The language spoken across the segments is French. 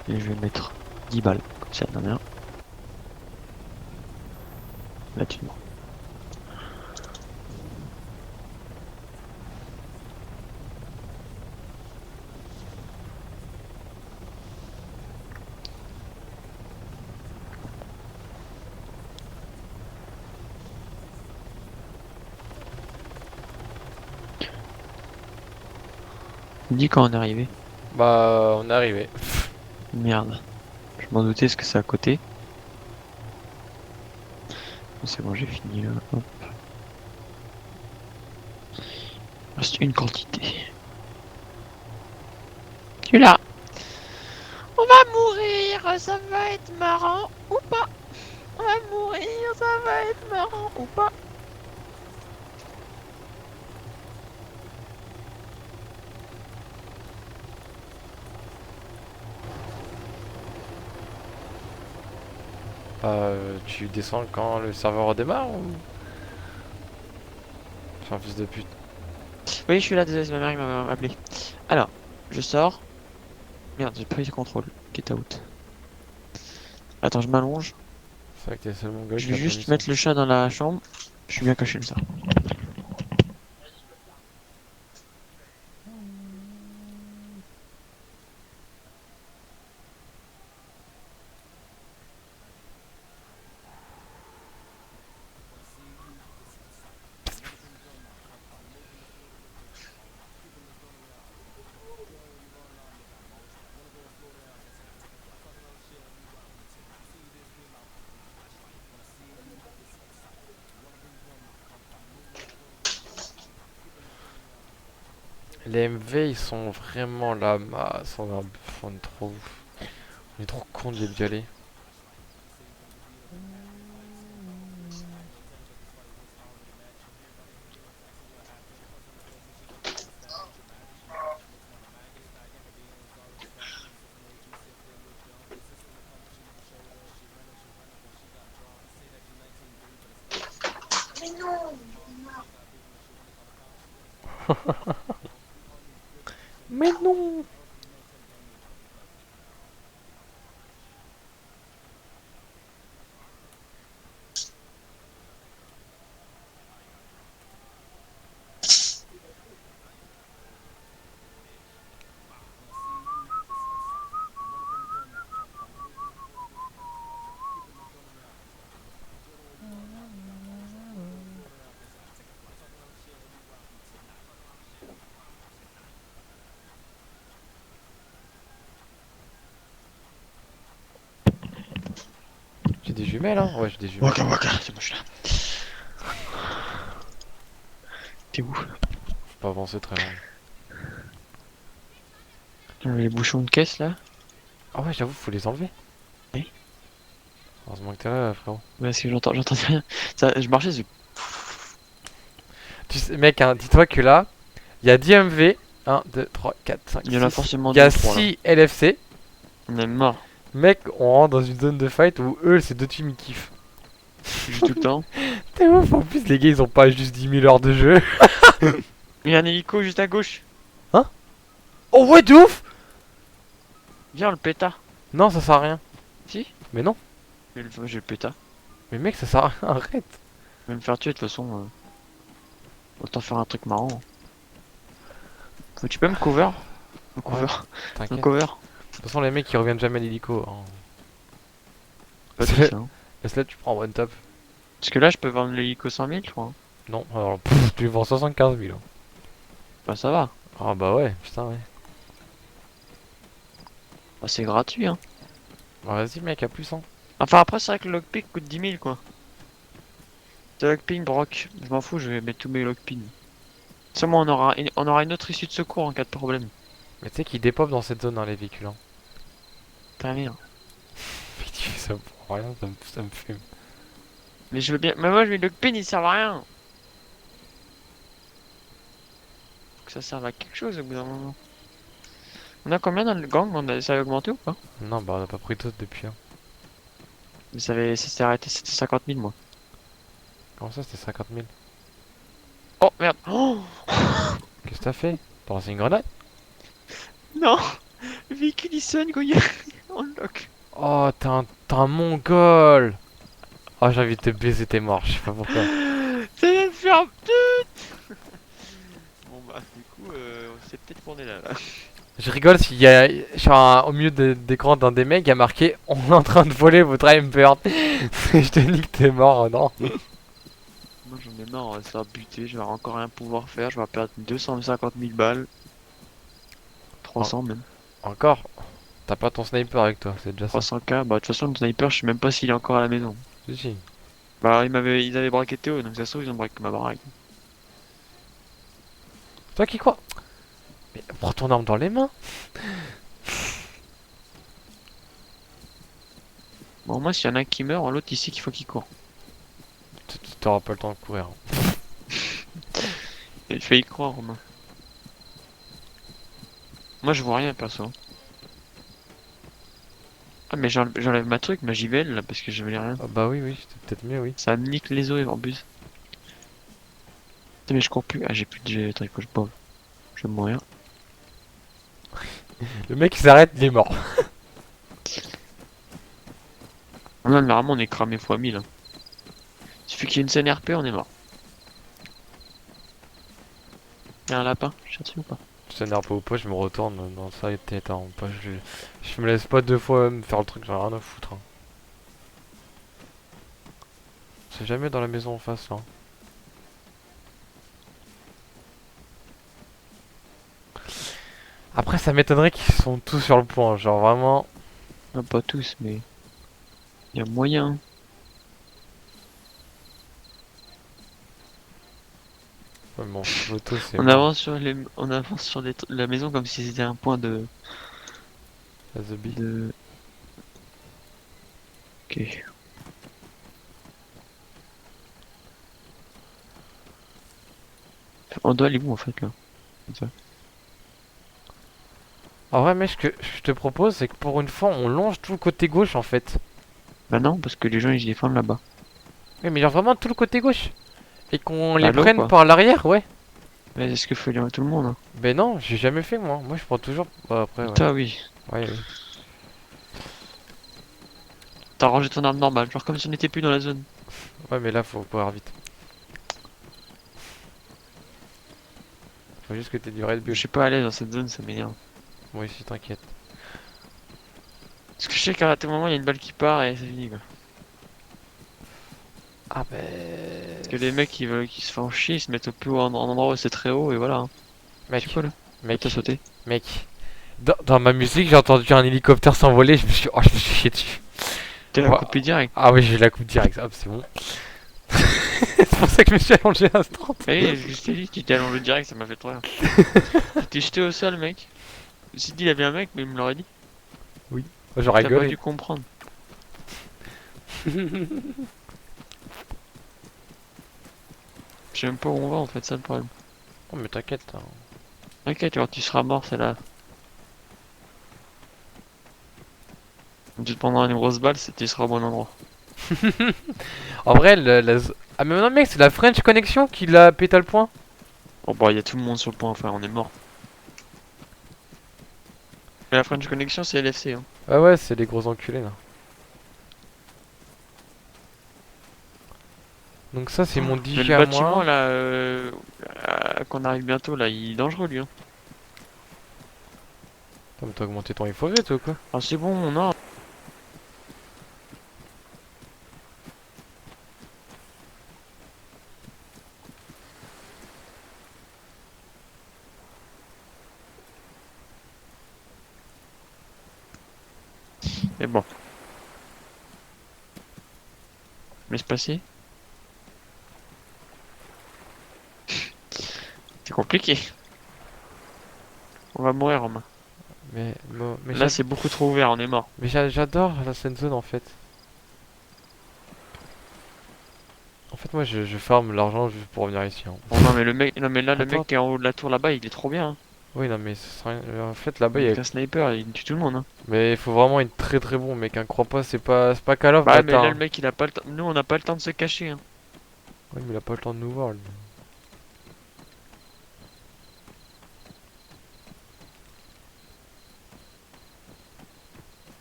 Et je vais mettre 10 balles, comme ça, non rien. Gratuitement. Dis quand on est arrivé. Bah, on est arrivé. Merde. Je m'en doutais, est-ce que c'est à côté? C'est bon, j'ai fini là. Hop. Reste une quantité. Tu là. On va mourir, ça va être marrant ou pas? On va mourir, ça va être marrant ou pas? Tu descends quand le serveur redémarre ou... C'est un fils de pute. Oui, je suis là, désolé, c'est ma mère qui m'a appelé. Alors, je sors. Merde, j'ai pris le contrôle. Get out. Attends, je m'allonge. C'est vrai que t'es le seul mongol Je qui vais a pas mis juste son... mettre le chat dans la chambre. Je suis bien caché comme ça. Les MV, ils sont vraiment la masse. On est trop... On est trop con d'y aller. Mais non! J'ai des jumelles, hein? Ouais, j'ai des jumelles. Waka waka, c'est moi je suis là. T'es où? Faut pas avancer très loin. Les bouchons de caisse là? Ah ouais, j'avoue, faut les enlever. Oui. Heureusement que t'es là, frérot. Parce que j'entends rien. Ça, je marchais, Tu sais, mec, hein, dis-toi que là, il y a 10 MV. 1, 2, 3, 4, 5, il y en a 6. forcément Il y deux a ou trois là. 6 LFC. On est mort. Mec, on rentre dans une zone de fight où eux, c'est deux teams, ils kiffent. Je joue tout le temps. T'es ouf, en plus, les gars, ils ont pas juste 10 000 heures de jeu. Il y a un hélico juste à gauche. Hein? Oh ouais, de ouf! Viens, on le péta. Non, ça sert à rien. Si? Mais non. J'ai le péta. Mais mec, ça sert à rien, arrête. Je vais me faire tuer de toute façon. Autant faire un truc marrant. Tu peux me cover? Me Ouais, cover? Me t'inquiète. cover? De toute façon, les mecs, ils reviennent jamais à l'hélico. Hein. Pas tout ça. Hein. Laisse-la, tu prends one top. Parce que là, je peux vendre l'hélico 100 000, je crois. Hein. Non, alors, tu le vends 75 000. Hein. Bah, ça va. Ah bah ouais, putain, ouais. Bah, c'est gratuit, hein. Bah vas-y, mec, à plus, hein. Enfin, après, c'est vrai que le lockpick coûte 10 000, quoi. C'est lockpick, broc. Je m'en fous, je vais mettre tous mes lockpicks. Seulement, on aura une autre issue de secours en cas de problème. Mais tu sais qu'ils dépopent dans cette zone, hein, les véhicules. Hein. Putain, merde. Mais tu fais ça pour rien, ça me fait. Mais je veux bien. Mais moi, je mets le lockpick, il sert à rien. Faut que ça serve à quelque chose au bout d'un moment. On a combien dans le gang? Ça a augmenté ou pas? Non, bah on a pas pris d'autres depuis. Hein. Mais ça s'est arrêté, c'était 50 000, moi. Comment ça, c'était 50 000? Oh, merde. Oh, Qu'est-ce que t'as fait? T'as lancé une grenade? Non, le véhicule il sonne quand il y a on lock. Oh, t'es un mongol. Oh, j'ai envie de te baiser, t'es mort, je sais pas pourquoi. Ça vient de faire tut. Bon bah du coup c'est peut-être qu'on est là. Je rigole s'il y a, au milieu d'écran d'un des mecs, il y a marqué on est en train de voler votre Bird. Je te dis que t'es mort, non? Moi j'en ai marre, on va se faire buter, je vais encore rien pouvoir faire, je vais perdre 250 000 balles, En- 300 même, Encore? T'as pas ton sniper avec toi, c'est déjà ça. 300K, bah de toute façon le sniper je sais même pas s'il est encore à la maison. Si, si. Bah ils avaient braqué Théo, donc ça se trouve ils ont braqué ma baraque. Toi qui crois? Mais prends ton arme dans les mains. Bon moi s'il y en a un qui meurt, l'autre ici qu'il faut qu'il court. T'auras pas le temps de courir, hein. Il fait y croire Romain. Moi je vois rien perso. Ah mais j'enlève ma truc, ma JVL là parce que je veux rien. Ah bah oui, oui, c'était peut-être mieux, oui. Ça me nique les os en plus. Putain, mais je cours plus, ah j'ai plus de truc, faut que je boive. Je vais mourir. Le mec il s'arrête, il est mort. Ah non mais vraiment on est cramé x 1000 hein. Suffit qu'il y ait une scène RP on est mort. Y'a un lapin, je tire dessus ou pas? Je t'énerve pas ou pas, je me retourne dans ça et tête en pas. Je me laisse pas deux fois me faire le truc, j'en ai rien à foutre, hein. C'est jamais dans la maison en face là. Après, ça m'étonnerait qu'ils sont tous sur le point, genre vraiment. Non, pas tous, mais y a moyen. Ouais, mon photo c'est On mort. avance sur on avance sur la maison comme si c'était un point La zombie. de. Ok. On doit aller où en fait là? Comme ça. En vrai, mec, ce que je te propose, c'est que pour une fois, on longe tout le côté gauche en fait. Bah non, parce que les gens ils se défendent là-bas. Oui, mais genre vraiment tout le côté gauche. Et qu'on Bah les l'eau prenne quoi. par l'arrière, ouais. Mais est-ce qu'il faut dire à tout le monde hein? Ben non, j'ai jamais fait moi. Moi, je prends toujours. Bah, après, ouais. Toi oui. Ouais, oui. T'as rangé ton arme normale, genre comme si on n'était plus dans la zone. Ouais, mais là, faut courir vite. Faut juste que t'aies du Red Je Bull. suis pas à l'aise dans cette zone, ça m'énerve. Moi aussi, t'inquiète. Parce que je sais qu'à tout moment il y a une balle qui part et c'est fini quoi. Ah Parce ben. que les mecs qui se font chier, ils se mettent au plus haut en endroit où c'est très haut et voilà. Hein. C'est Mec, quoi là? Ah, t'as mec, sauté. mec. Dans ma musique, j'ai entendu un hélicoptère s'envoler, je me suis chié dessus. T'es la Ouais. coupé direct. Ah oui, j'ai la coupe direct, hop, c'est bon. C'est pour ça que je me suis allongé à 30. Eh, je t'ai dit, tu t'es allongé direct, ça m'a fait trop rire. Tu t'es jeté au sol, mec. Je me suis dit, il y avait un mec, mais il me l'aurait dit. J'aurais T'as pas gueulé. dû comprendre. Je sais même pas où on va en fait, ça le problème. Oh, mais t'inquiète, hein. T'inquiète, quand tu seras mort, c'est là. Tu te prendras une grosse balle, tu seras au bon endroit. En vrai, ah, mais non, mec, c'est la French Connection qui l'a pété le point. Bon, bah, il y a tout le monde sur le point, frère, on est mort. Mais la French Connection, c'est LFC, hein. Ah ouais, c'est les gros enculés là. Donc, ça, c'est mon Mais DJ le à bâtiment, moi. là, qu'on arrive bientôt, là, il est dangereux, lui, hein. Attends, mais t'as augmenté ton FOV, toi, ou quoi? Ah, c'est bon, on a. Mais bon, laisse passer. C'est compliqué. On va mourir, Romain. Mais Là, c'est beaucoup trop ouvert, on est mort. j'adore la Sand Zone en fait. En fait, moi, je farm l'argent juste pour venir ici, hein. Oh non, mais le mec, non, mais là, le Attends. mec qui est en haut de la tour là-bas, il est trop bien, hein. Oui, non, mais en fait, là-bas, il y a. Avec un sniper, il tue tout le monde, hein. Mais il faut vraiment être très très bon, mec. Un crois pas, c'est pas Call of, Bah, mais bâtard, là, le hein. mec, il a pas le temps. Nous, on n'a pas le temps de se cacher, hein. Oui, mais il a pas le temps de nous voir, lui.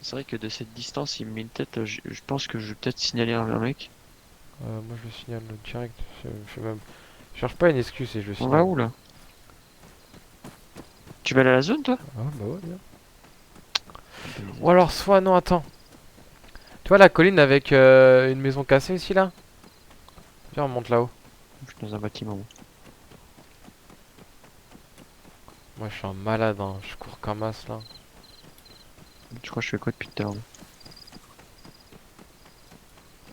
C'est vrai que de cette distance, il me met une tête. Je pense que je vais peut-être signaler un mec. Moi je le signale direct. Je cherche pas une excuse et je le On va signale. où là? Tu vas aller à la zone, toi? Ah bah ouais, bien. Baiser. Ou alors soit non, attends. Tu vois la colline avec une maison cassée ici là? Viens, on monte là-haut. Je suis dans un bâtiment. Moi je suis un malade, hein. Je cours comme as là. Je crois que je fais quoi depuis tout à l'heure?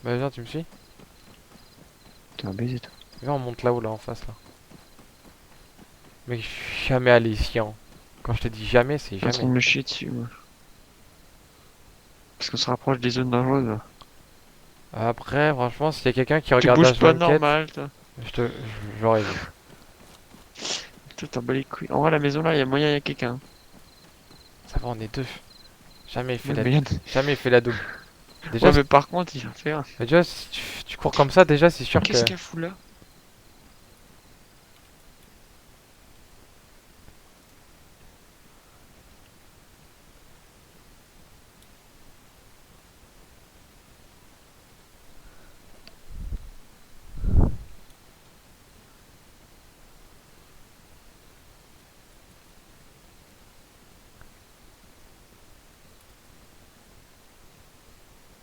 Bah viens, tu me suis? T'es un baiser, toi. Viens, on monte là-haut là en face là. Mec, je suis jamais allé ici, hein. Quand je te dis jamais, c'est Je suis en train jamais. de me chier dessus, moi. Parce qu'on se rapproche des zones dangereuses, là. Après, franchement, s'il y a quelqu'un qui Tu regarde bouges pas H24, normal, toi. j'aurais vu. Toi, t'en bats les couilles. En vrai, la maison là, il y a moyen, il y a quelqu'un. Ça va, on est deux. Jamais il fait Ouais, la, mais, jamais il fait la double. Déjà, ouais, mais par contre, il va faire. mais déjà, si tu cours comme ça, déjà, c'est sûr Qu'est-ce que. qu'elle fout là?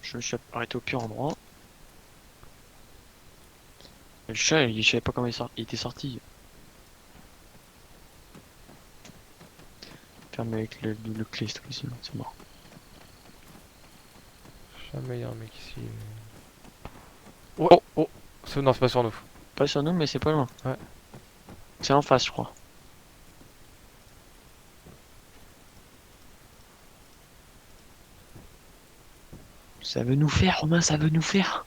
Je me suis arrêté au pire endroit. Et le chat, je savais pas comment il était sorti. Fermé avec le double clé, cette fois-ci, c'est mort. Jamais il y a un mec ici. Oh, Oh, non, c'est pas sur nous. pas sur nous, mais c'est pas loin. Ouais. C'est en face, je crois. Ça veut nous faire, Romain, ça veut nous faire.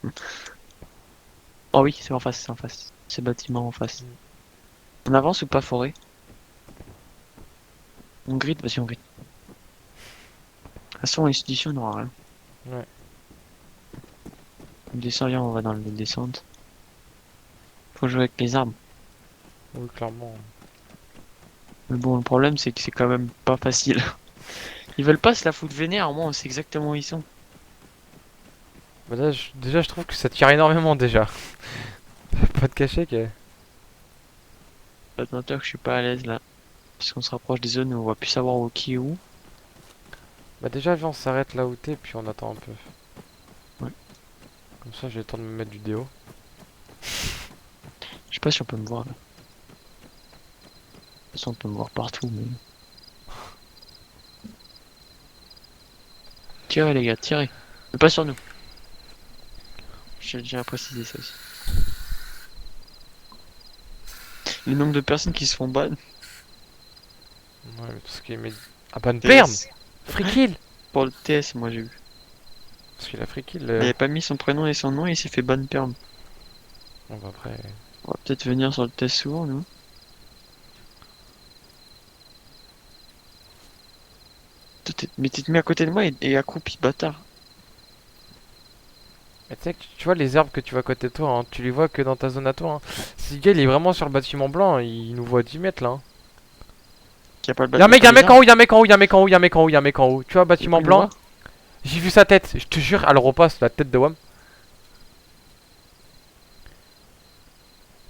Oh oui, c'est en face, c'est en face. C'est bâtiment en face. On avance ou pas, forêt? On grid, vas-y, on grid. De toute façon, ici, on n'aura rien. Ouais. On descend, viens, on va dans le descente. Faut jouer avec les armes. Oui, clairement. Mais bon, le problème, c'est que c'est quand même pas facile. Ils veulent pas se la foutre vénère, au moins on sait exactement où ils sont. Bah là, déjà, je trouve que ça tire énormément déjà. Pas de cacher que. Pas te mentir que je suis pas à l'aise là. Parce qu'on se rapproche des zones où on va plus savoir où qui est où. Bah déjà, viens, on s'arrête là où t'es, puis on attend un peu. Ouais. Comme ça, j'ai le temps de me mettre du déo. Je sais pas si on peut me voir là. De toute façon, on peut me voir partout, mais. Tirez les gars, tirez. Mais pas sur nous. J'ai déjà précisé ça aussi. Le nombre de personnes qui se font ban. Ouais, mais tout ce qui est Ah bah une perme! TS. Free kill! Pour le TS, moi j'ai vu. Parce qu'il a free kill. Il avait pas mis son prénom et son nom et il s'est fait ban perm. Bon bah après. On va peut-être venir sur le test souvent, nous. Mais tu te mets à côté de moi et accroupi, bâtard. Mais tu sais que tu vois les herbes que tu vois à côté de toi, hein, tu les vois que dans ta zone à toi. Hein. Si le gars il est vraiment sur le bâtiment blanc, il nous voit à 10 mètres là. Hein. Qui a pas le Y'a un mec, pas y'a un les mec en armes. haut, y'a un mec en haut, y'a un mec en haut, y'a un mec en haut, y'a un mec en haut. Tu vois, bâtiment Il nous blanc, voit. j'ai vu sa tête, je te jure, elle repasse la tête de Wam.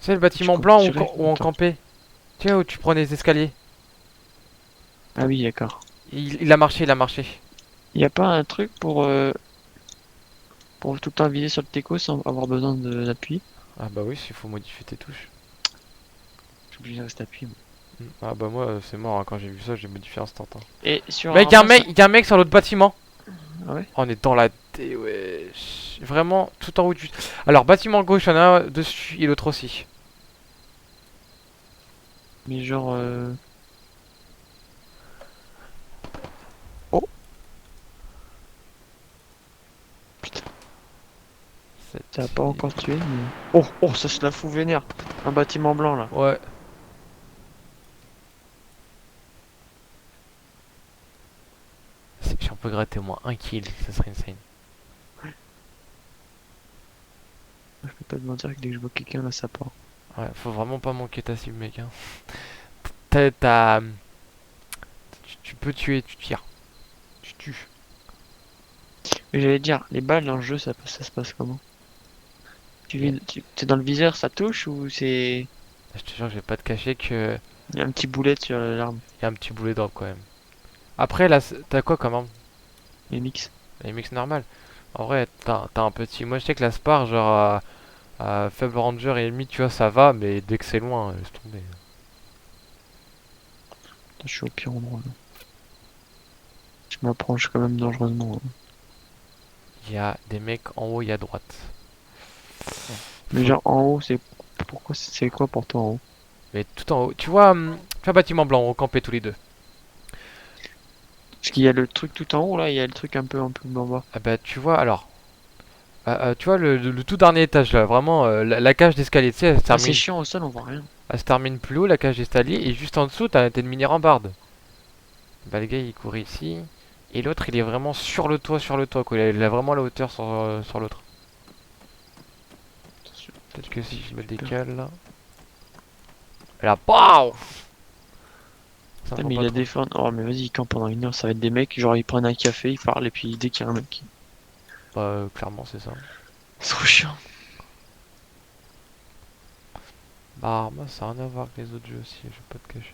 C'est le bâtiment comptes blanc tirer? où on Attends. campait. Tu vois, où tu prenais les escaliers. Ah oui, d'accord. Il a marché, il a marché. Y a pas un truc pour tout le temps viser sur le teco sans avoir besoin d'appui? Ah bah oui, il faut modifier tes touches. Je suis obligé de rester appuyé. Moi. Ah bah moi, c'est mort, hein, quand j'ai vu ça, j'ai modifié instant. Hein. Et sur Mec, y'a un Arma, ça... mec, y'a un mec sur l'autre bâtiment. Ah ouais? Oh, on est dans la D, wesh. Vraiment, tout en haut du... Alors, bâtiment gauche, il y en a un dessus et l'autre aussi. Mais genre... Oh! Putain, ça a pas encore tué, mais... Oh! Oh, ça se la fout vénère! Un bâtiment blanc, là. Ouais. Si on peut gratter au moins un kill, ça serait insane. Je peux pas te mentir que dès que je vois quelqu'un, là, ça part. Ouais, faut vraiment pas manquer ta cible, mec. Hein. T'as... Tu peux tuer, tu tires. Tu tues. Et j'allais dire, les balles dans le jeu, ça se passe comment? T'es dans le viseur, ça touche ou c'est... Je te jure, je vais pas te cacher que Il y a un petit boulet sur l'arme, y a un petit boulet drop quand même. Après, là, t'as quoi comme arme? les mix. Les mix normal. En vrai, t'as un petit. Moi, je sais que la Spar, genre à faible ranger et ennemi, tu vois, ça va, mais dès que c'est loin, laisse tomber. Je suis au pire endroit là. Je m'approche quand même dangereusement, hein. Il y a des mecs en haut et à droite. Mais Faut... genre en haut, c'est... Pourquoi c'est quoi pour toi en haut? Mais tout en haut. Tu vois, bâtiment blanc, on campait tous les deux. Parce qu'il y a le truc tout en haut là, il y a le truc un peu en bas. Ah bah, tu vois, alors. Tu vois, le tout dernier étage là, vraiment, la cage d'escalier, tu sais, Ah c'est chiant au sol, on voit rien. elle se termine plus haut, la cage d'escalier, et juste en dessous, t'as une mini rambarde. Bah, le gars, il court ici. Et l'autre, il est vraiment sur le toit, quoi. Il a vraiment la hauteur sur l'autre. Attention, Peut-être que si je me j'ai peur. décale là. Et là, BAM! Ça Putain, faut mais pas il a trop. des fans. Oh mais vas-y, il campe pendant 1 heure, ça va être des mecs, genre ils prennent un café, ils parlent et puis dès qu'il y a un mec. Bah, clairement, c'est ça. C'est trop chiant. Bah, moi, ça n'a rien à voir avec les autres jeux aussi, je vais pas te cacher.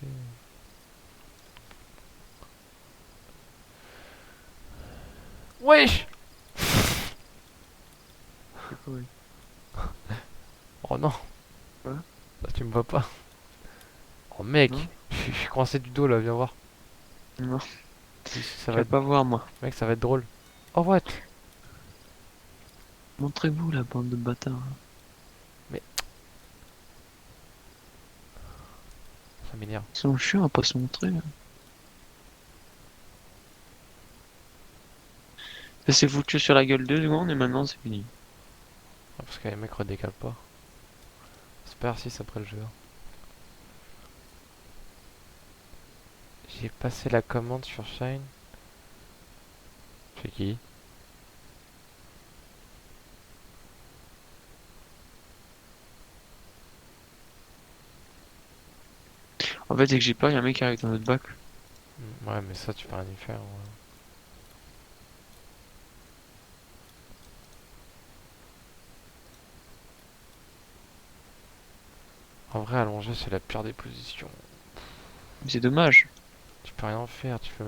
Wesh! C'est quoi, ouais. Oh non, Quoi? là, tu me vois pas. Oh mec, Non? je suis coincé du dos là, viens voir. Non, Si, si, ça je va vais être. pas voir moi. Mec, ça va être drôle. Oh, what? Montrez-vous la bande de bâtards. Mais ça m'énerve. Ils sont chiants à pas se montrer là. Ça s'est foutu sur la gueule 2 secondes et maintenant c'est fini. Ah, parce que les mecs redécalent pas. C'est pas si après le jeu. J'ai passé la commande sur Shine. C'est qui? En fait, c'est que j'ai peur, il y a un mec qui arrive dans notre bac. Ouais, mais ça, tu peux rien y faire. Ouais. En vrai, allongé, c'est la pire des positions. Mais c'est dommage. Tu peux rien faire, Ah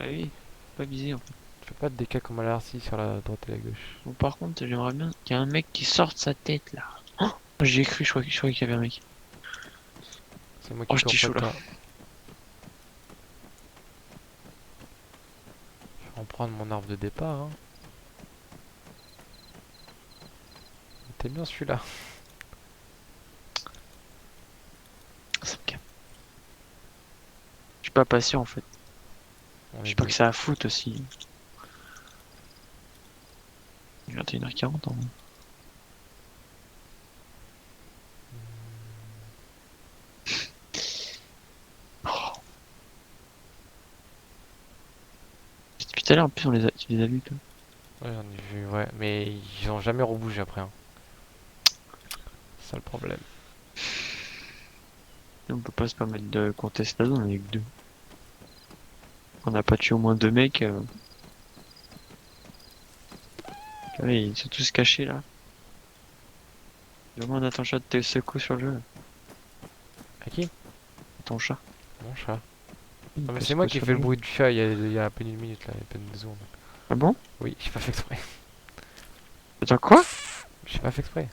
oui, pas visé en fait. tu fais pas de dégâts comme à l'RC sur la droite et la gauche. Bon, par contre, j'aimerais bien qu'il y ait un mec qui sorte sa tête là. Oh, j'y ai cru, je croyais qu'il y avait un mec. C'est moi Oh, qui je cours dis pas chaud le là. temps. Je vais en prendre mon arbre de départ. Hein. T'es bien celui-là. Ça me calme. Je suis pas patient en fait. On Je est sais pas deux. que ça a foot aussi. 21h40 en vrai. Oh. Depuis tout à l'heure, en plus, tu les as vus toi. Ouais, j'en ai vu, ouais. Mais ils ont jamais rebougé après. Hein. C'est ça le problème. Et on peut pas se permettre de contester la zone, on est que deux. On n'a pas tué au moins 2 mecs. Ouais, ils sont tous cachés là. Demande à ton chat de te secouer sur le jeu. À qui? Ton chat. Mon chat. Il Non, mais peut c'est moi secouer qui sur fais le le jeu. bruit du chat il y a à peine une minute là, il y a à peine 2 secondes. Ah bon? Oui, j'ai pas fait exprès. Attends quoi? J'ai pas fait exprès.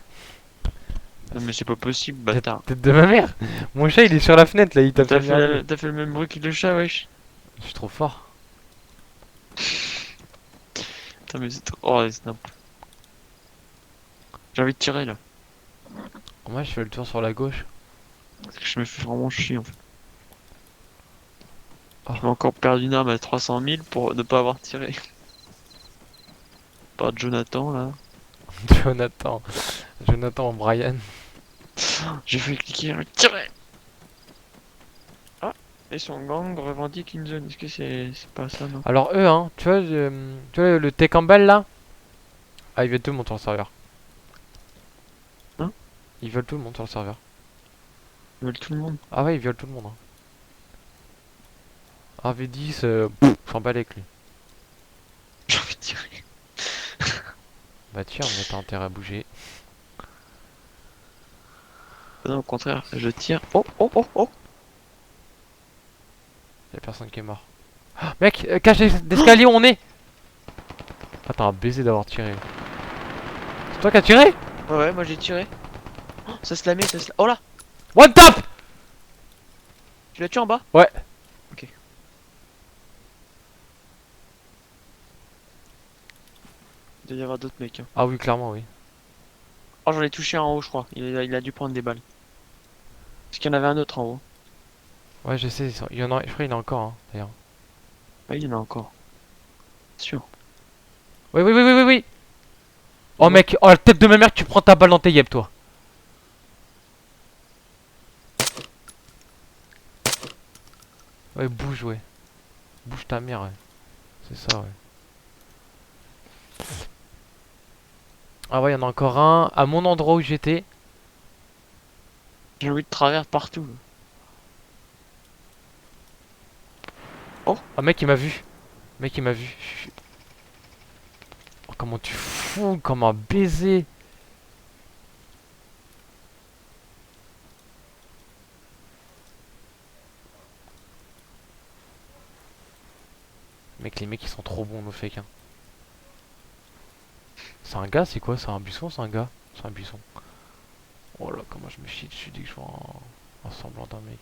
Non mais c'est pas possible, bâtard. Tête de ma mère! Mon chat il est sur la fenêtre là, il tape sur le merdier. T'as fait le même bruit que le chat, wesh. Je suis trop fort. Putain mais c'est trop... Oh, les snaps. J'ai envie de tirer là. Moi je fais le tour sur la gauche. Parce que je me fais vraiment chier en fait. Oh, Je m'ai encore perdu une arme à 300 000 pour ne pas avoir tiré. Par Jonathan là. Jonathan. Jonathan Brian. J'ai fait cliquer, tirer. Ah, et son gang revendique une zone. Est-ce que c'est pas ça, non? Alors eux hein, tu vois le Tech Campbell là? Ah ils veulent tout le monde sur le serveur. Hein? Ils veulent tout le monde sur le serveur. Ils veulent tout le monde. Ah ouais ils veulent tout le monde. Hein. Ah V10, s'en bat avec lui. J'ai envie de tirer. Bah tiens, mais t'as intérêt à bouger. Non, au contraire, je tire. Oh, oh, oh, oh. Y'a personne qui est mort. Ah, mec, cage d'escalier où on est. Attends, un baiser d'avoir tiré. C'est toi qui as tiré? Ouais, ouais, moi j'ai tiré. Oh, ça se la met, ça se la... Oh là! One tap. Tu l'as tué en bas? Ouais. Ok. Il doit y avoir d'autres mecs. Hein. Ah oui, clairement, oui. Oh, j'en ai touché un en haut, je crois. Il a dû prendre des balles. Parce qu'il y en avait un autre en haut. Ouais, je sais, il y en a, je crois qu'il y en a encore, hein, d'ailleurs. Ouais, il y en a encore. Sûr. Oui, oui, oui, oui, oui, oui. Oh Ouais. mec, oh la tête de ma mère, tu prends ta balle dans tes yeux, toi. Ouais, bouge, ouais. Bouge ta mère, ouais. C'est ça, ouais. Ah ouais, il y en a encore un à mon endroit où j'étais. J'ai envie de travers partout. Oh mec, il m'a vu. Mec, il m'a vu. Oh, comment tu fous, comme un baiser. Mec, les mecs, ils sont trop bons, nos fakes, hein. C'est un gars, c'est quoi? C'est un buisson, c'est un gars? C'est un buisson. Oh là, comment je me chie dessus dès que je vois un semblant d'un mec.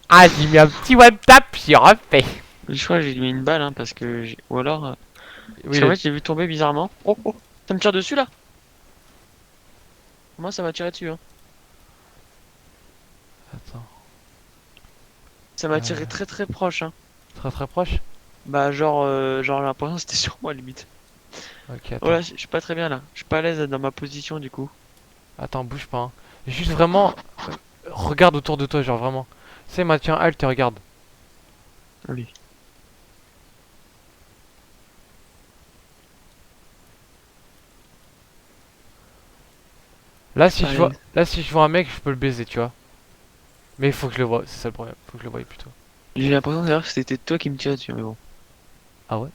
Ah, j'ai mis un petit one tap, j'ai refait. Je crois que j'ai mis une balle, hein, parce que... Ou alors... Oui, Parce qu'en fait, j'ai vu tomber bizarrement. Oh, oh, ça me tire dessus, là. Moi, ça m'a tiré dessus, hein. Attends. Ça m'a tiré très très proche, hein. Très très proche? Bah, genre j'ai l'impression que c'était sur moi, limite. Ok, attends. Voilà, je suis pas très bien, là. Je suis pas à l'aise dans ma position, du coup. Attends, bouge pas, hein. Juste vraiment, regarde autour de toi, genre vraiment. C'est Mathieu, halte et regarde. Oui. Là, si je vois, Allez. là, si je vois un mec, je peux le baiser, tu vois. Mais il faut que je le voie, c'est ça le problème. Faut que je le voie plutôt. J'ai l'impression d'ailleurs que c'était toi qui me tirais dessus, mais bon. Ah ouais?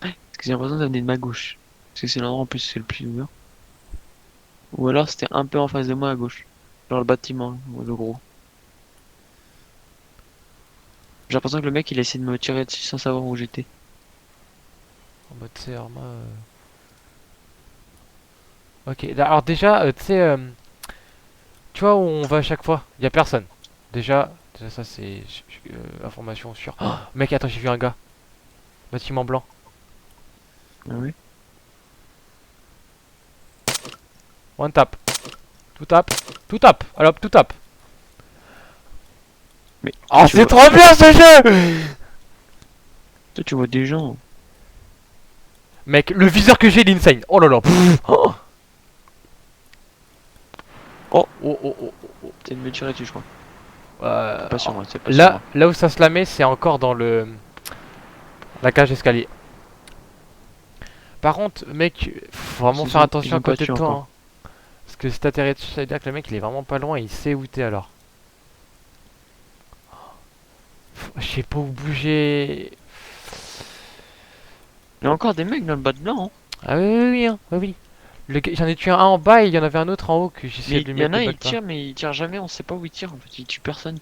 Parce que j'ai l'impression que ça venait de ma gauche. Parce que c'est l'endroit en plus, c'est le plus ouvert. Ou alors c'était un peu en face de moi à gauche. Genre le bâtiment, le gros. J'ai l'impression que le mec il a essayé de me tirer dessus sans savoir où j'étais. En mode, tu sais, Arma. Ok, alors déjà, tu sais, tu vois où on va à chaque fois? Y a personne. Déjà ça c'est information sûre. Oh, mec, attends, j'ai vu un gars. Bâtiment blanc. Ah oui. One tap. Tout tap. Tout tap. Alors, tout tap. Mais Oh, tu c'est vois, trop bien ce jeu! toi tu vois des gens. Mec, le viseur que j'ai, il est insane. Oh là là. Pff. Oh. Oh. Oh, oh, oh, oh. T'es de me tirer dessus, je crois. Euh, C'est pas sur moi, c'est pas sur moi. là où ça se la met, c'est encore dans la cage d'escalier. Par contre, mec, faut vraiment faire attention à Ils ont pas côté de tué toi. encore. Hein. Parce que si t'atterris dessus, ça veut dire que le mec il est vraiment pas loin et il sait où t'es alors. Je sais pas où bouger. Il y a encore des mecs dans le bas de blanc. Hein. Ah oui, oui, oui, hein, oui, oui. J'en ai tué un en bas et il y en avait un autre en haut que j'essayais Mais de lui il y en mettre a, des ils balles pas. tirent, mais ils tirent jamais, on sait pas où ils tirent en fait, ils tuent personne.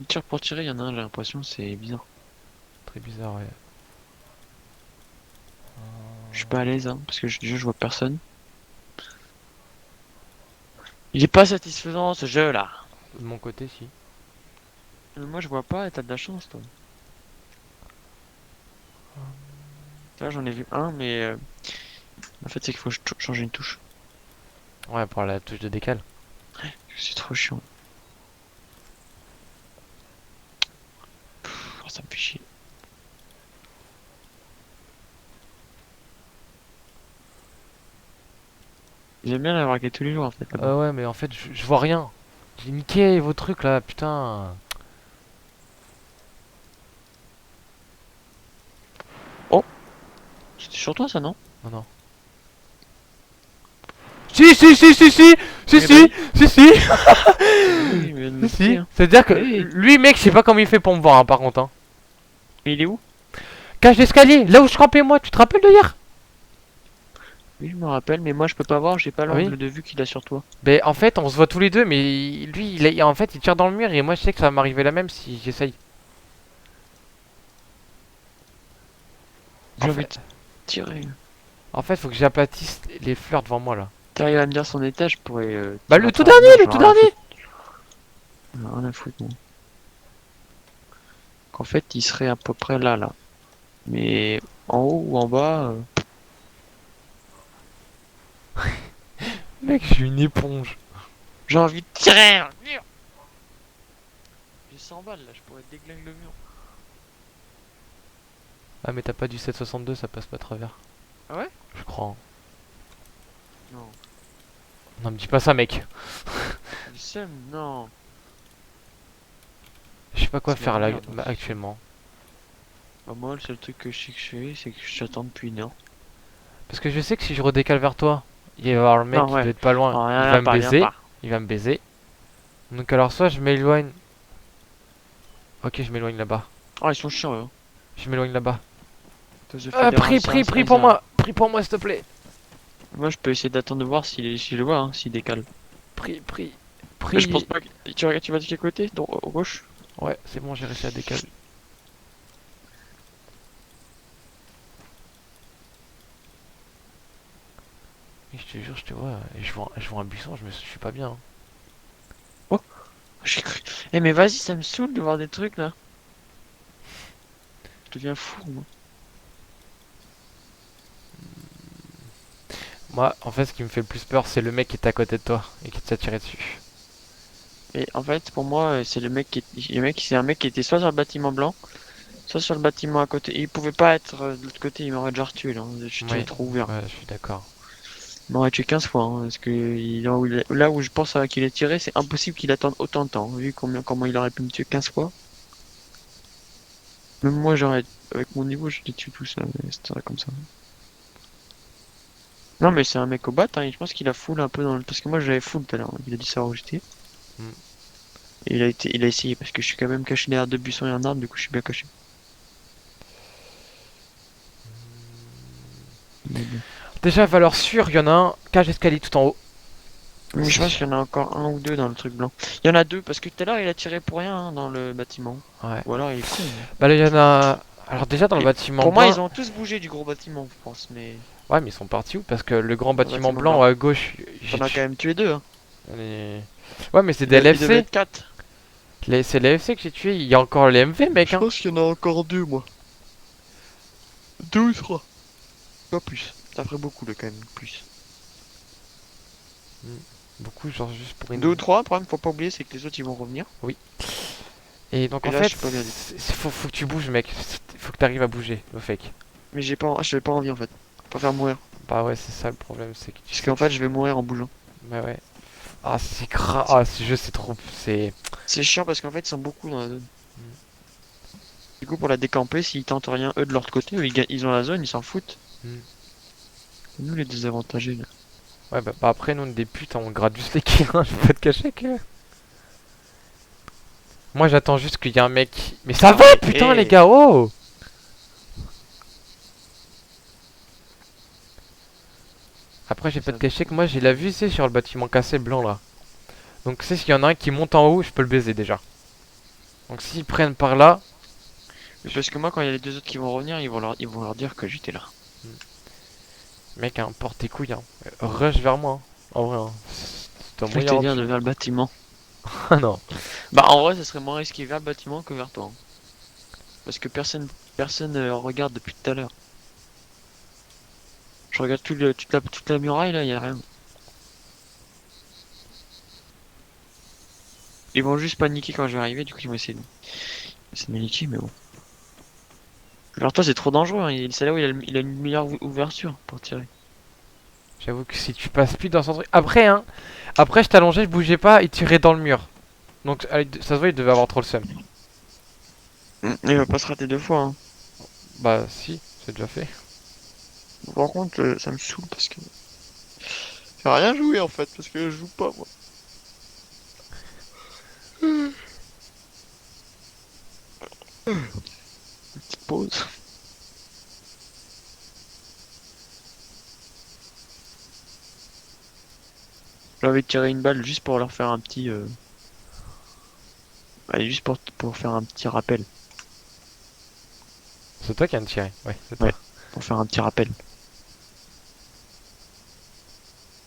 Ils tirent pour tirer, il y en a un, j'ai l'impression, c'est bizarre. Très bizarre, ouais. Je suis pas à l'aise, hein, parce que déjà je vois personne. Il est pas satisfaisant ce jeu là. De mon côté, si. Moi je vois pas et t'as de la chance toi. Là j'en ai vu un, mais en fait c'est qu'il faut changer une touche. Ouais, pour la touche de décale. C'est trop chiant. Oh, ça me fait chier. J'aime bien la braquer tous les jours en fait. Là-bas. Ouais, mais en fait, je vois rien. J'ai niqué vos trucs là, putain. C'était sur toi ça non? Non, non. Si, si, si, si, si, si, Eh si, ben si, si, oui, mais me si, quitter, si. hein. C'est-à-dire que Oui. lui, mec, je sais pas comment il fait pour me voir, hein, par contre. Hein. Mais il est où? Cage d'escalier, là où je campais moi, tu te rappelles de hier? Oui, je me rappelle, mais moi je peux pas voir, j'ai pas Ah oui? l'angle de vue qu'il a sur toi. Ben en fait, on se voit tous les deux, mais lui, en fait, il tire dans le mur et moi, je sais que ça va m'arriver la même si j'essaye. En J'ai envie fait, de tirer. faut que j'aplatisse les fleurs devant moi là. T'arrives à me dire son étage, je pourrais Bah tirer le à tout travers le dernier, mur, le j'en ai tout rien à dernier. foutre. J'en ai rien à foutre, moi. Qu'en fait, il serait à peu près là, là. Mais en haut ou en bas, Mec, je suis une éponge. j'ai envie de tirer le mur. J'ai 100 balles là, je pourrais déglinguer le mur. Ah mais t'as pas du 762, ça passe pas à travers. Ah ouais? Je crois, hein. Non. Non, me dis pas ça, mec. Du seum, non. Je sais pas quoi C'est la faire là merde. actuellement. Bah, moi, le seul truc que je sais que je fais, c'est que j'attends depuis une heure. Parce que je sais que si je redécale vers toi, il va y avoir le mec Non, qui ouais. doit être pas loin. Non, Il viens va me pas, viens baiser. pas. Il va me baiser. Donc alors soit je m'éloigne. Ok, je m'éloigne là-bas. Oh, ils sont chiants, eux. Je m'éloigne là-bas. Ça se fait des Prie pour moi. Prie pour moi, s'il te plaît. Moi, je peux essayer d'attendre de voir s'il le voit, hein, s'il décale. Prie. Mais je pense Prie. pas que... Tu regardes, tu vas de quel côté? Au gauche? Ouais, c'est bon, j'ai réussi à décaler. Et je te jure, je te vois. Et je vois un buisson, je suis pas bien, hein. Oh, j'ai cru... Eh, mais vas-y, ça me saoule de voir des trucs, là. Je deviens fou, moi. Moi, en fait, ce qui me fait le plus peur, c'est le mec qui est à côté de toi et qui t'a tiré dessus. Et en fait, pour moi, c'est le mec qui... c'est un mec qui était soit sur le bâtiment blanc, soit sur le bâtiment à côté. Et il pouvait pas être de l'autre côté, il m'aurait déjà retué, là. J'étais Oui, trop ouvert. ouais, je suis d'accord. Il m'aurait tué 15 fois, hein, parce que là où je pense qu'il est tiré, c'est impossible qu'il attende autant de temps. Vu comment il aurait pu me tuer 15 fois. Même moi, avec mon niveau, je les tue tous, là, mais c'est comme ça. Non, mais c'est un mec au bat, hein, et je pense qu'il a full un peu parce que moi, j'avais full tout à l'heure, hein. Il a dit savoir où j'étais. Hmm. Et il a essayé, parce que je suis quand même caché derrière deux buissons et un arbre, du coup, je suis bien caché. Mais bon. Déjà, valeur sûre, il y en a un, cage escalier tout en haut. Mais je pense qu'il y en a encore un ou deux dans le truc blanc. Il y en a deux, parce que tout à l'heure, il a tiré pour rien, hein, dans le bâtiment. Ouais. Ou alors, il est con, hein. Bah là, il y en a. Alors, déjà, dans le Et bâtiment pour moi, blanc. ils ont tous bougé du gros bâtiment, je pense, mais Ouais, mais ils sont partis où? Parce que le grand dans le bâtiment bâtiment blanc blanc. à gauche, T'en as quand même tué deux, hein. les- Ouais, mais c'est des Il devait LFC. être quatre. C'est les LFC que j'ai tué. Il y a encore les MV, mec, Je hein. pense qu'il y en a encore deux, moi. Deux ou trois. Pas plus. Ça ferait beaucoup, là, quand même, plus. Beaucoup, genre juste pour une. Deux ou trois, le problème, faut pas oublier, c'est que les autres, ils vont revenir. Oui. Et donc, Et en là, je fait, suis pas bien. faut que tu bouges, mec. Faut que t'arrives à bouger, le fake. Mais j'avais pas envie, en fait. Pas faire mourir. Bah ouais, c'est ça le problème, c'est que tu Parce sais qu'en que. fait, je vais mourir en bougeant. Bah ouais. Ah, c'est grave. Ah, ce jeu, c'est trop. C'est. C'est chiant parce qu'en fait, ils sont beaucoup dans la zone. Du coup, pour la décamper, s'ils tentent rien, eux, de leur côté, eux, ils ont la zone, ils s'en foutent. Hmm. C'est nous, les désavantagés, là. Ouais, bah après, nous, on est des putes, hein, on gratte juste les kills, hein, je vais pas te cacher que. Moi, j'attends juste qu'il y ait un mec. Mais ça Non, va, mais, putain, les hé. gars, oh! Après, j'ai pas Ça- te cacher que moi, j'ai la vue, c'est sur le bâtiment cassé blanc là. Donc, c'est s'il y en a un qui monte en haut, je peux le baiser déjà. Donc, s'ils prennent par là. Mais parce que moi, quand il y a les deux autres qui vont revenir, ils vont leur dire que j'étais là. Mec, hein, porte tes couilles, hein. Rush vers moi, hein. En vrai, hein. C'est un Je vais moyen te en dire de dessous. vers le bâtiment. Ah non. Bah, en vrai, ça serait moins risqué vers le bâtiment que vers toi, hein. Parce que personne regarde depuis tout à l'heure. Je regarde toute la muraille, là, y a rien. Ils vont juste paniquer quand je vais arriver, du coup, ils vont essayer de m'iniquer, mais bon. Alors toi, c'est trop dangereux, hein. C'est là où il a une meilleure ouverture pour tirer. J'avoue que si tu passes plus dans son truc. Après, hein. Après, je t'allongeais, je bougeais pas, il tirait dans le mur. Donc, ça se voit, il devait avoir trop le seum. Il va pas se rater deux fois, hein. Bah, si, c'est déjà fait. Par contre, ça me saoule parce que j'ai rien joué en fait, parce que je joue pas moi. Petite pause. J'ai envie de tirer une balle juste pour leur faire un petit... Allez, juste pour faire un petit rappel. C'est toi qui viens de tirer. Ouais, c'est toi. Ouais. Pour faire un petit rappel.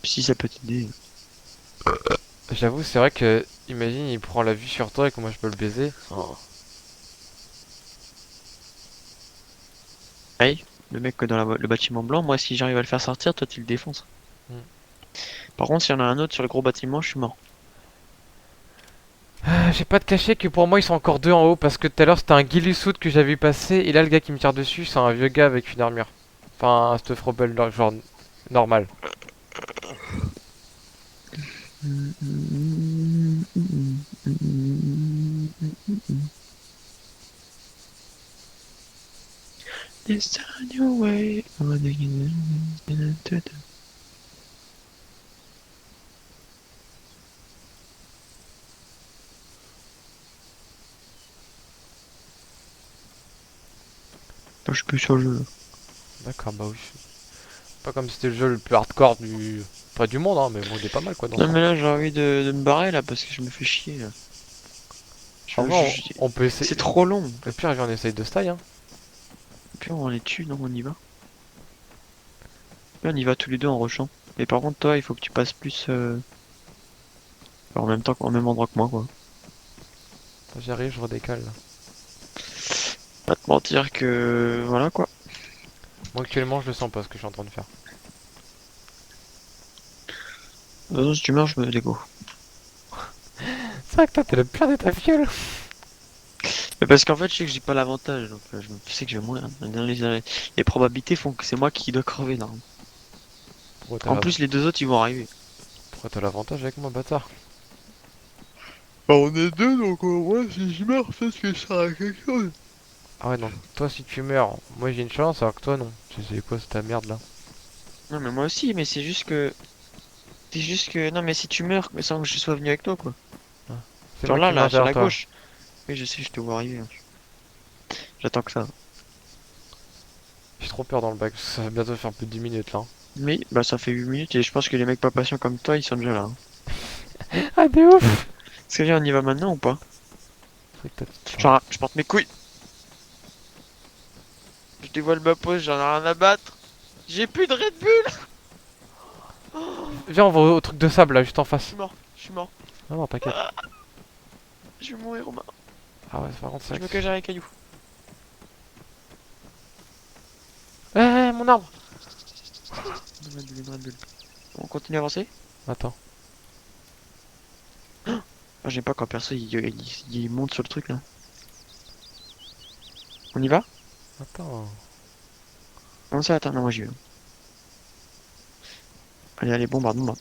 Si ça peut t'aider. J'avoue, c'est vrai que, imagine, il prend la vue sur toi et que moi je peux le baiser. Oh. Hey, le mec dans le bâtiment blanc, moi si j'arrive à le faire sortir, toi tu le défonces. Hmm. Par contre, s'il y en a un autre sur le gros bâtiment, je suis mort. J'ai pas de cacher que pour moi ils sont encore deux en haut parce que tout à l'heure c'était un Gillishoot que j'avais vu passer et là le gars qui me tire dessus c'est un vieux gars avec une armure. Enfin un stuff rebelle genre normal. This time your way. Je suis plus sur le jeu. D'accord, bah oui. Pas comme si c'était le jeu le plus hardcore du... Pas du monde hein, mais bon il est pas mal quoi dans Non ça. mais là j'ai envie de me barrer là parce que je me fais chier là. En vrai on peut essayer... C'est trop long. Le pire j'en essaye de style hein. Puis on les tue, non on y va. Puis on y va tous les deux en rushant. Mais par contre toi il faut que tu passes plus en même temps qu'en même endroit que moi quoi. J'arrive, je redécale là. Pas te mentir que voilà quoi. Moi actuellement je le sens pas ce que je suis en train de faire. De toute façon, si tu meurs je me dégo. C'est vrai que toi t'es le pire de ta fiole. Mais parce qu'en fait je sais que j'ai pas l'avantage donc je sais que je vais mourir. Les probabilités font que c'est moi qui dois crever là. En plus les deux autres ils vont arriver. Pourquoi t'as l'avantage avec moi bâtard? Bah on est deux donc moi si je meurs peut-être que ça sert à quelque chose. Ah ouais donc toi si tu meurs, moi j'ai une chance alors que toi non. C'est quoi cette merde là? Non mais moi aussi mais c'est juste que... C'est juste que... Non mais si tu meurs mais sans que je sois venu avec toi quoi. Ah, c'est Genre moi qui là meurs sur derrière la toi. gauche. Oui je sais je te vois arriver. Hein. J'attends que ça. J'ai trop peur dans le bac, parce que ça va bientôt faire plus de 10 minutes là. Mais bah ça fait 8 minutes et je pense que les mecs pas patients comme toi ils sont déjà là. Hein. Ah de ouf! Est-ce que on y va maintenant ou pas? C'est vrai que Genre je porte mes couilles. Je dévoile ma pause, j'en ai rien à battre. J'ai plus de Red Bull. Viens on va au truc de sable là juste en Je face. suis mort, je suis mort. Non non t'inquiète. Je vais mourir Romain. Ah ouais par contre c'est Je vrai me que... cache derrière les cailloux. Mon arbre! Une Red Bull, une Red Bull. On continue à avancer? Attends. Ah, j'aime pas quand perso il monte sur le truc là. On y va? Attends. Comment ça? Attends, non, moi j'y vais. Allez, allez, bombarde, bombarde.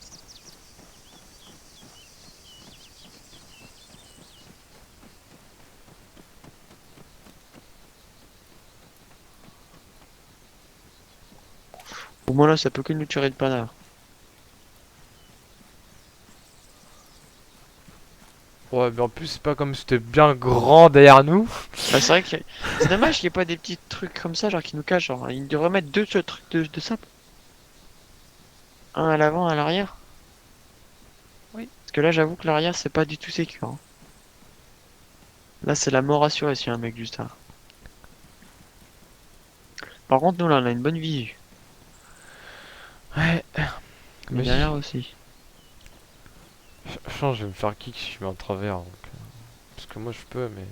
Au moins là, ça peut que nous tirer de panard. Ouais mais en plus c'est pas comme si c'était bien grand derrière nous. Bah, c'est vrai que c'est dommage qu'il n'y ait pas des petits trucs comme ça, genre qui nous cachent. Genre, ils devraient mettre deux trucs de sable. Un à l'avant, un à l'arrière. Oui. Parce que là, j'avoue que l'arrière, c'est pas du tout sécure. Hein. Là, c'est la mort assurée si y a un mec juste là. Par contre, nous là, on a une bonne vue. Ouais. Mais Mais derrière aussi. je pense que je vais me faire kick si je mets en travers. Donc, parce que moi je peux mais...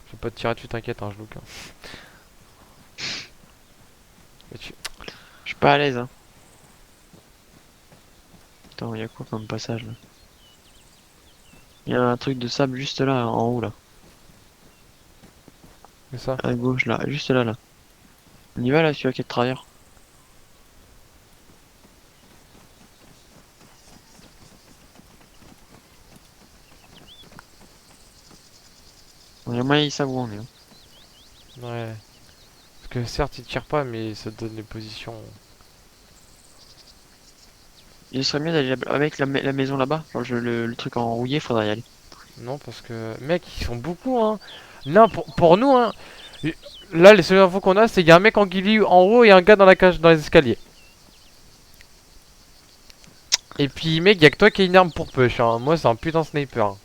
Je vais pas te tirer dessus t'inquiète hein je look. Hein. Mais tu... Je suis pas à l'aise, hein. Attends, il y a quoi comme passage là? Il y a un truc de sable juste là, en haut là. Mais ça? À gauche là, juste là là. On y va là, celui qui est de travers. On a moyen, ils savent où on est. Hein. Ouais. Parce que certes il tire pas mais ça te donne les positions. Il serait mieux d'aller avec la maison là-bas. Genre le truc en rouillé, faudrait y aller. Non parce que... Mec ils sont beaucoup hein. Là pour nous hein. Là les seules infos qu'on a c'est qu'il y a un mec en guilly en haut et un gars dans la cage dans les escaliers. Et puis mec, y'a que toi qui a une arme pour push, hein. Moi c'est un putain de sniper, hein.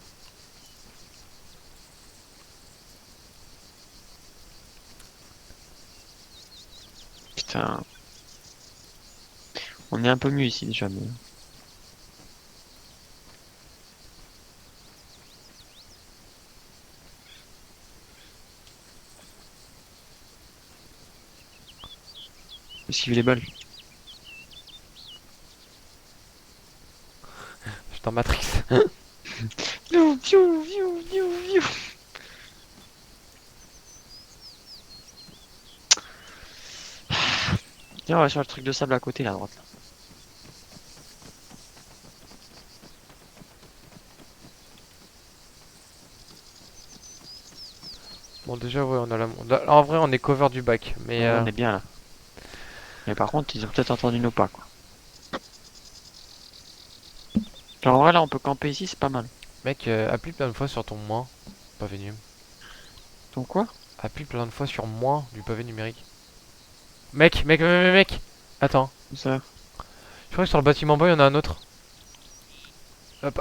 Putain. On est un peu mieux ici déjà, mais... Esquiver les balles. Je suis dans Matrix. Viou, viou, viou, viou, viou. Tiens, on va sur le truc de sable à côté, là, à droite. Là. Bon déjà ouais, on a en vrai on est cover du bac, mais Ouais, on est bien là. Mais par contre, ils ont peut-être entendu nos pas, quoi. Genre, en vrai, là, on peut camper ici, c'est pas mal. mec, appuie plein de fois sur ton moins pavé num. Donc quoi? Appuie plein de fois sur moins du pavé numérique. Mec. Attends, Comme ça. je crois que sur le bâtiment bas il y en a un autre.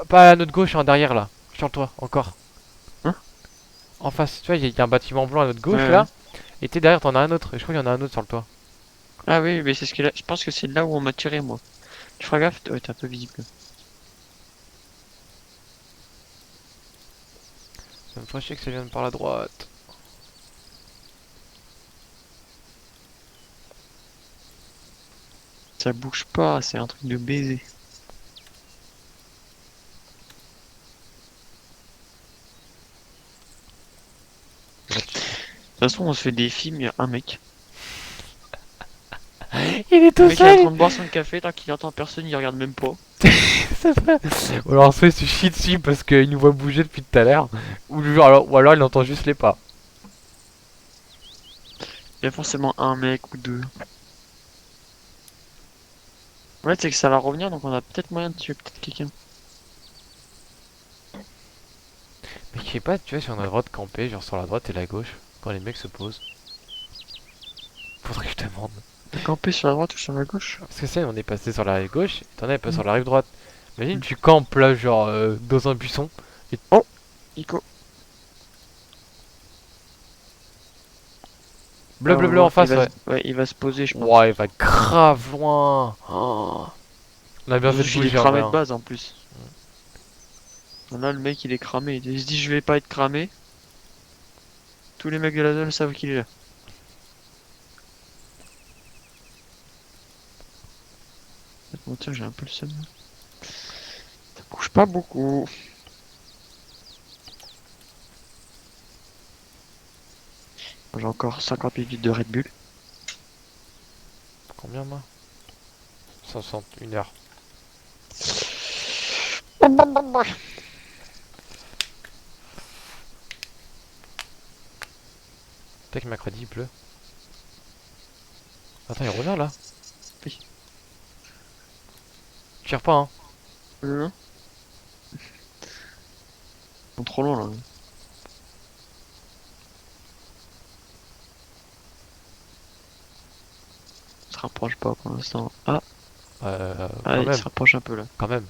Pas à notre gauche, hein, derrière là. Sur le toit, encore. Hein? En face, tu vois, il y a un bâtiment blanc à notre gauche Ouais, ouais. là. Et t'es derrière, t'en as un autre. Et je crois qu'il y en a un autre sur le toit. Ah oui, mais c'est ce que là. Je pense que c'est là où on m'a tiré, moi. Tu feras gaffe? Ouais, t'es un peu visible. Ça me ferait chier que ça vienne par la droite. Ça bouge pas, c'est un truc de baiser. Là, tu- De toute façon, on se fait des films, il y a un mec. Il est Le tout mec il est en seul. train de boire son café, tant qu'il entend personne, il regarde même pas. C'est vrai. Ou alors soit il se chie dessus parce qu'il nous voit bouger depuis tout à l'heure. Ou alors il entend juste les pas. Il y a forcément un mec ou deux. Ouais, c'est que ça va revenir, donc on a peut-être moyen de tuer peut-être quelqu'un. Mais je sais pas, tu vois, si on a le droit de camper, genre sur la droite et la gauche, quand les mecs se posent. Faudrait que je te demande. De camper sur la droite ou sur la gauche? Parce que c'est, on est passé sur la rive gauche, et t'en es pas sur la rive droite. Imagine, tu campes là, genre dans un buisson. Oh, Ico. Bleu, Ah, bleu, on bleu en voit qu'il face, va ouais. ouais, il va se poser, je pense. Ouais, il va grave loin. Oh. On a bien fait de Il est bouger en vrai, cramé de hein. base en plus. Là, le mec il est cramé. Il se dit, je vais pas être cramé. Tous les mecs de la zone savent qu'il est là. Bon, tiens, j'ai un peu le seum. Ça bouge pas beaucoup. J'ai encore 50 minutes de Red Bull. Combien moi 61 heures. Peut-être que mercredi il pleut. Attends, il revient là. Oui. Tire pas, hein. Ils sont trop loin là. Il se rapproche pas pour l'instant. Ah, Quand il même, se rapproche un peu là. quand même.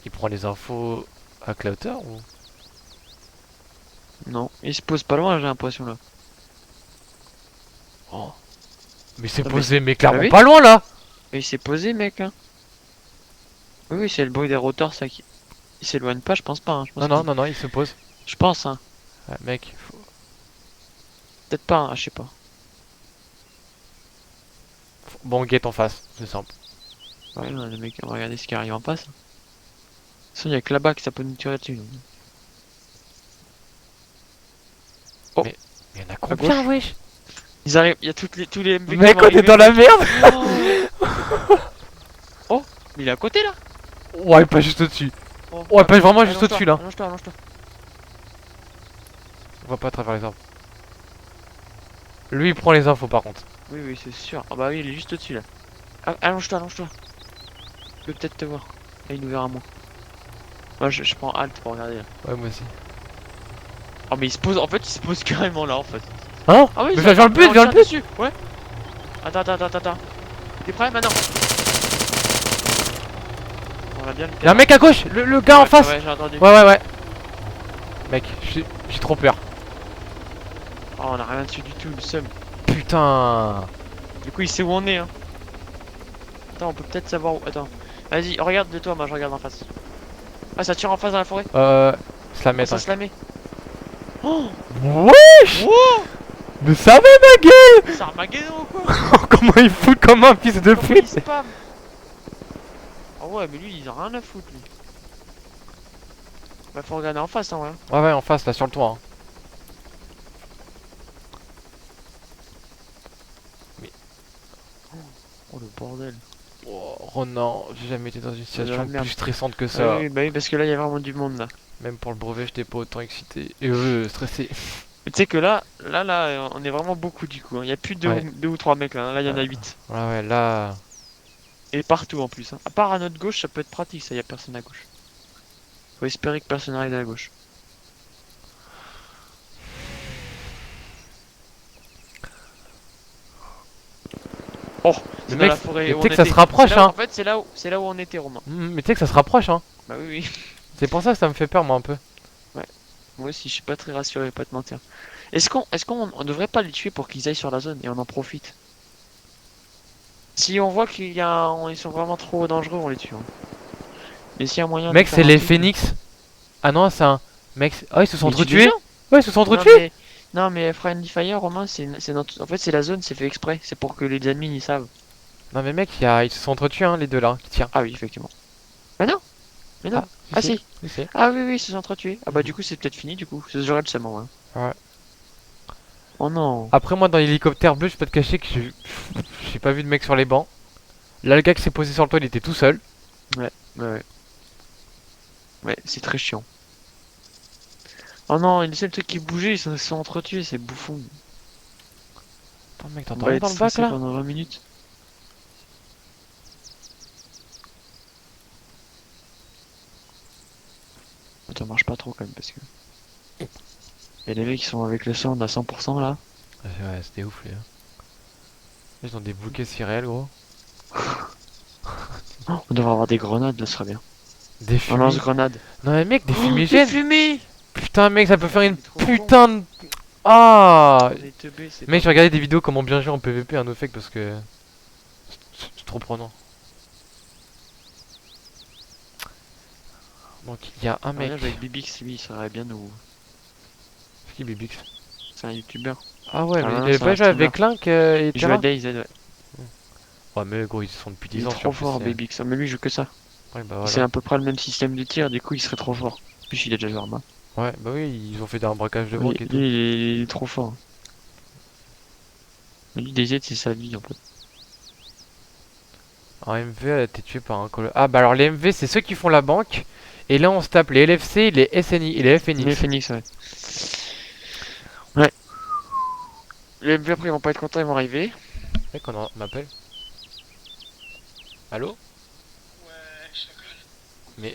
Il prend les infos à quelle hauteur ou... Non, il se pose pas loin, j'ai l'impression là. Oh. Mais c'est Ah, posé, mais T'as clairement vu? pas loin là. Mais il s'est posé, mec. Hein. Oui, oui, c'est le bruit des rotors, ça qui. Il s'éloigne pas, je pense pas. Hein. Je pense Non, il se pose. Je pense, hein. Ouais, mec, Peut-être pas, hein, je sais pas. bon, guette en face, c'est simple. Ouais, le mec, on va regarder ce qui arrive en face. De toute façon, il y a que là-bas que ça peut nous tirer dessus. Donc. Oh. Mais il y en a À combien, gauche. wesh? Ils arrivent, il y a tous les MV qui Mec, vont on est arriver, dans la mec. merde. Oh, mais il est à côté là. Ouais, pas juste au-dessus. Oh, Ouais, pas vraiment juste allonge-toi, au-dessus, là. Allonge-toi, allonge-toi. On voit pas à travers les arbres. Lui, il prend les infos par contre. Oui, oui, c'est sûr. Ah bah oui, il est juste au-dessus là. Ah, allonge-toi, allonge-toi. Je peux peut-être te voir. Là, il nous verra moins. Moi, je prends Alt pour regarder là. Ouais, moi aussi. Oh, mais il se pose, en fait, il se pose carrément là en fait. Hein? Ah oui, Mais ça- viens le but, on viens le tire but. dessus. Ouais. Attends. T'es prêt maintenant? J'aimerais bien le Y'a un terrain. mec à gauche, le gars en face. Ouais, j'ai entendu. Ouais. Mec, j'ai trop peur. Oh, on a rien dessus du tout, le seum. Putain. Du coup, il sait où on est, hein. Attends, on peut peut-être savoir où. Attends. Vas-y, regarde de toi, moi je regarde en face. Ah, ça tire en face dans la forêt. Se la Ah, mettre. ça se la met. Oh! Wesh. Wow! Mais ça va ma gueule. C'est Armageddon ou quoi? Comment il fout comme un fils de Comment il pute. spam? Ah ouais, mais lui, il a rien à foutre, lui. Bah, faut regarder en face, hein, ouais. Ouais, en face là sur le toit. Hein. Mais Oh, le bordel. oh non, j'ai jamais été dans une C'est de la situation merde. plus stressante que Ah ça. oui, bah oui, parce que là, il y a vraiment du monde, là. Même pour le brevet, j'étais pas autant excité et stressé. Mais tu sais que là, on est vraiment beaucoup, du coup, hein. Il y a plus de Ouais. deux ou trois mecs, là. Là, il y en a 8. Ouais, là. Et partout, en plus, hein. À part à notre gauche, ça peut être pratique, ça, y a personne à gauche. Faut espérer que personne arrive à gauche. Oh, c'est Le dans mec, la forêt mais où tu on sais que ça était. se rapproche, C'est là où- hein. En fait, c'est là où on était, Romain. Mais tu sais que ça se rapproche, hein. Bah oui, oui. C'est pour ça que ça me fait peur, moi, un peu. Ouais. Moi aussi, je suis pas très rassuré, pas te mentir. Est-ce qu'on devrait pas les tuer pour qu'ils aillent sur la zone et on en profite? Si on voit ils sont vraiment trop dangereux, on les tue, hein. Mais s'il y a moyen de Mec, faire c'est un les truc. phoenix. Ah non, c'est un. Mec, oh, ils se sont Mais ils tuent des entretués. gens. Ouais, ils se sont Non entretués. mais, non mais Friendly Fire, Romain, en fait c'est la zone, c'est fait exprès, c'est pour que les ennemis ils savent. Non, mais mec, ils se sont entretués, hein, les deux là, qui tirent. Ah oui, effectivement. Mais non, mais non. Ah si. Si. Ah oui, oui, ils se sont entretués. Ah bah du coup c'est peut-être fini du coup. J'aurais le seum en vrai. Ouais. Oh non. Après, moi, dans l'hélicoptère bleu, je peux te cacher que j'ai pas vu de mec sur les bancs. Là, le gars qui s'est posé sur le toit, il était tout seul. Ouais, ouais, ouais. Ouais, c'est très chiant. Oh non, le seul truc qui bougeait, ils se sont entretués, c'est bouffon. Attends, mec, On t'entends va rien être dans le bac stressé là? pendant 20 minutes. Attends, marche pas trop quand même parce que. Et les mecs qui sont avec le sound à 100% là. Ouais, c'était ouf, les gars. Ils ont des bouquets si réels, gros. Oh, on devrait avoir des grenades là, ce serait bien. Des On lance fumées. grenade. Non, mais mec, des Oh, des fumigènes. fumées. Putain, mec, ça peut faire une C'est trop putain de. Ah! On est teubés, c'est Mec, pas j'ai regardé des vidéos comment bien jouer en PVP à NoFake parce que. C'est trop prenant. Donc, il y a un mec. mariage avec Bibix, lui, il serait bien nous. C'est qui Bibix? C'est un youtubeur. Ah ouais, Ah mais non, il avait c'est pas un joué avec streamer. Link et Il joue à Terra? DayZ, ouais. Ouais, mais gros, ils sont depuis Il 10 est ans trop sur fort, PC. Bibix. Ah, mais lui, il joue que ça. Ouais, bah C'est voilà. à peu près le même système de tir, du coup, il serait trop fort. En plus, il est déjà joueur main. Ouais, bah oui, ils ont fait un braquage de Lui, banque et tout. lui, il est trop fort. Mais lui, DayZ, c'est sa vie, en fait. En MV, elle a été tuée par un colo. Ah, bah alors les MV, c'est ceux qui font la banque. Et là, on se tape les LFC, les SNI et les Les FNX. Phoenix, ouais. Ouais. Les MV, après, ils vont pas être contents, ils vont arriver. Mec, on m'appelle. Allô? Ouais, chacal. Mais.